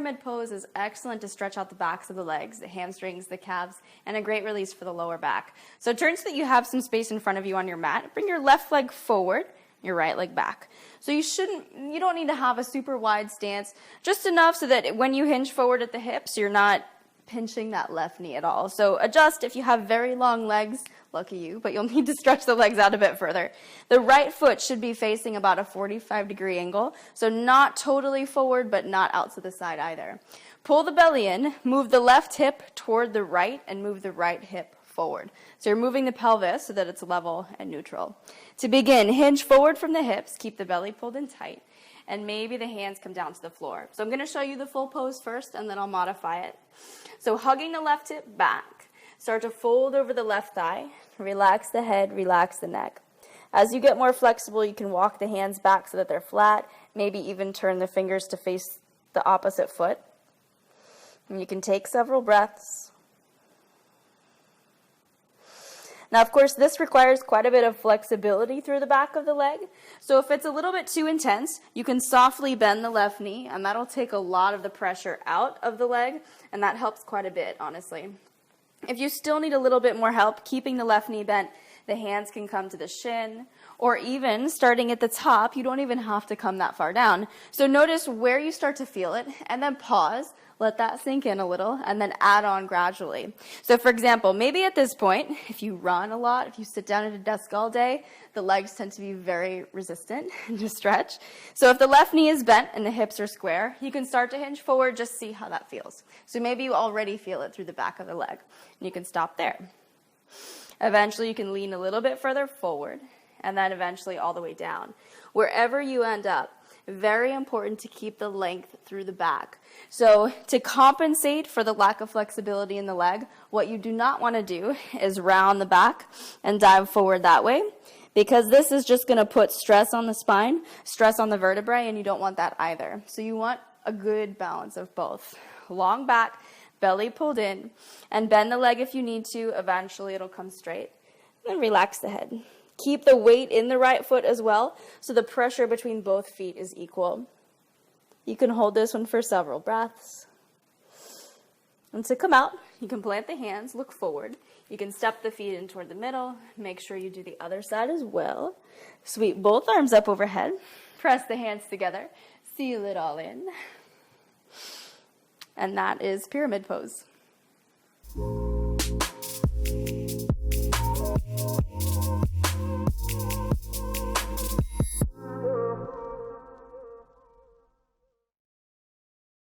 pyramid pose is excellent to stretch out the backs of the legs, the hamstrings, the calves, and a great release for the lower back. So turn so that you have some space in front of you on your mat. Bring your left leg forward, your right leg back. So you don't need to have a super wide stance, just enough so that when you hinge forward at the hips, you're not pinching that left knee at all. So adjust if you have very long legs, lucky you, but you'll need to stretch the legs out a bit further. The right foot should be facing about a 45-degree angle, so not totally forward, but not out to the side either. Pull the belly in, move the left hip toward the right, and move the right hip forward. So you're moving the pelvis so that it's level and neutral. To begin, hinge forward from the hips, keep the belly pulled in tight, and maybe the hands come down to the floor. So I'm going to show you the full pose first, and then I'll modify it. So hugging the left hip back, start to fold over the left thigh, relax the head, relax the neck. As you get more flexible, you can walk the hands back so that they're flat, maybe even turn the fingers to face the opposite foot. And you can take several breaths. Now, of course, this requires quite a bit of flexibility through the back of the leg. So if it's a little bit too intense, you can softly bend the left knee, and that'll take a lot of the pressure out of the leg, and that helps quite a bit, honestly. If you still need a little bit more help keeping the left knee bent, the hands can come to the shin, or even starting at the top, you don't even have to come that far down. So notice where you start to feel it, and then pause, let that sink in a little, and then add on gradually. So for example, maybe at this point, if you run a lot, if you sit down at a desk all day, the legs tend to be very resistant to stretch. So if the left knee is bent and the hips are square, you can start to hinge forward, just see how that feels. So maybe you already feel it through the back of the leg, and you can stop there. Eventually you can lean a little bit further forward, and then eventually all the way down. Wherever you end up, very important to keep the length through the back. So to compensate for the lack of flexibility in the leg, what you do not want to do is round the back and dive forward that way, because this is just going to put stress on the spine, stress on the vertebrae, and you don't want that either. So you want a good balance of both. Long back, belly pulled in, and bend the leg if you need to. Eventually it'll come straight. And then relax the head. Keep the weight in the right foot as well, so the pressure between both feet is equal. You can hold this one for several breaths. And to come out, you can plant the hands, look forward. You can step the feet in toward the middle. Make sure you do the other side as well. Sweep both arms up overhead. Press the hands together. Seal it all in. And that is pyramid pose.